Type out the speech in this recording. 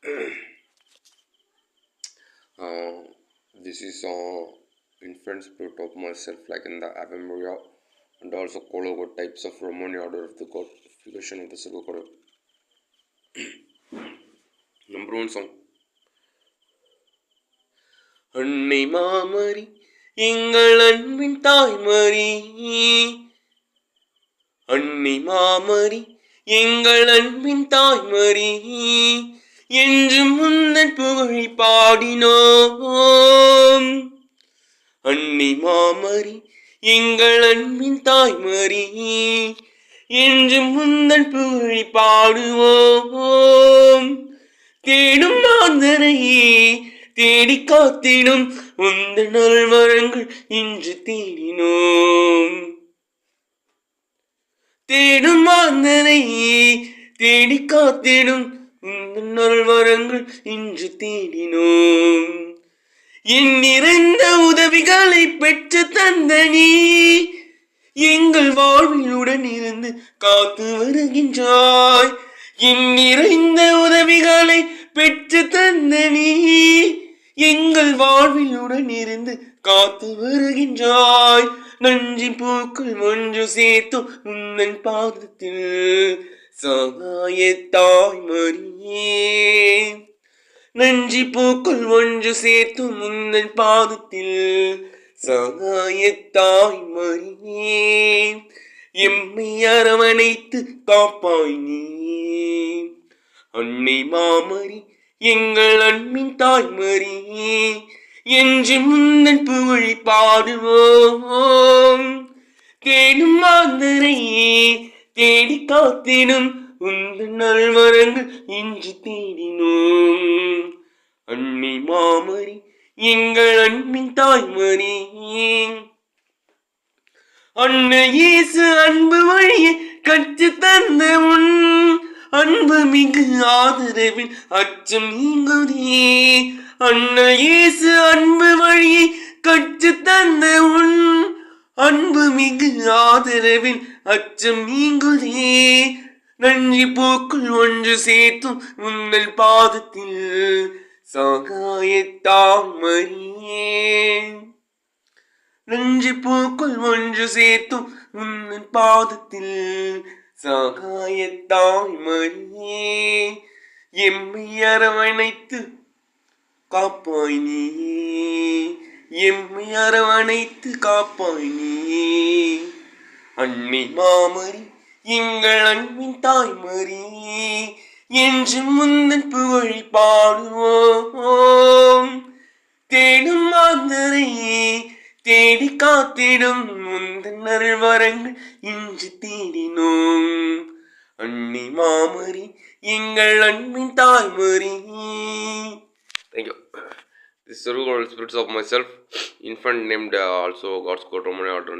This is infant spirit of myself, like in the Ave Maria, and also Kologo types of Romani order of the codification of the Silver Code. Number one song. அன்னை மாமரி எங்கள் அன்பின் தாய்மரி, அன்னை மாமரி எங்கள் அன்பின் தாய்மரி, என்று முந்தன் புகழை பாடினோம். அன்னை மாமரி எங்கள் அன்பின் தாய்மரி, என்று முந்தன் புகழை பாடுவோம். தேடும் மாந்தரையே தேடி காத்திடும் உந்த நல்வரங்கள் இன்று தேடினோம். தேடும் மாந்தரையே தேடி காத்திடும் உந்த நல்வரங்கள் இன்று தேடினோம். என் நிறைந்த உதவிகளை பெற்று தந்த நீ எங்கள் வாழ்விலுடன் இருந்து காத்து வருகின்றாய். என் நிறைந்த உதவிகளை பெற்று தந்த நீ எங்கள் வாழ்விலுடன் இருந்து காத்து வருகின்றாய். நன்றி பூக்கள் ஒன்று சேர்த்தும் உந்தன் பாதத்தில் சகாய தாய்மரியே, நன்றி பூக்கள் ஒன்று சேர்த்தும் உந்தன் பாதத்தில் சகாய தாய்மரியே, எம்மை அரவணைத்து காப்பாய் நீ. அன்னை மாமரி எங்கள் அன்பின் தாய்மரி, என்று முந்தன் புகழை பாடுவோம். தேடும் மாந்தரையே தேடி காத்திடும் உந்தன் நல்வரங்கள் இன்று தேடினோம். அன்னை மாமரி எங்கள் அன்பின் தாய்மரி. அன்னை இயேசு அன்பு வழியை கற்று தந்த உன் அன்பு மிகு ஆதரவில் அச்சம் நீங்குதே. அன்னை இயேசு அன்பு வழியை கற்று தந்த உன் அன்பு மிகு ஆதரவில் அச்சம் நீங்குதே. நன்றி பூக்கள் ஒன்று சேர்த்தும் உங்கள் பாதத்தில் சகாய தாய்மரியே, நன்றி பூக்கள் ஒன்று சேர்த்தும் உங்கள் பாதத்தில் சகாய தாய்மரியே, எம்மை அரவணைத்து காப்பாய் நீ, எம்மை அரவணைத்து காப்பாய் நீ. அன்னை மாமரி எங்கள் அன்பின் தாய்மரி, என்று முந்தன் புகழை பாடுவோம். தேடும் மாந்தரையே தேடி காத்திடும் முந்தன் நல்வரங்கள் இன்று தேடினோம். அன்னை மாமரி எங்கள் அன்பின் தாய்மரி. Thank you. This is the spirits of myself, infant named also God's code Romani order.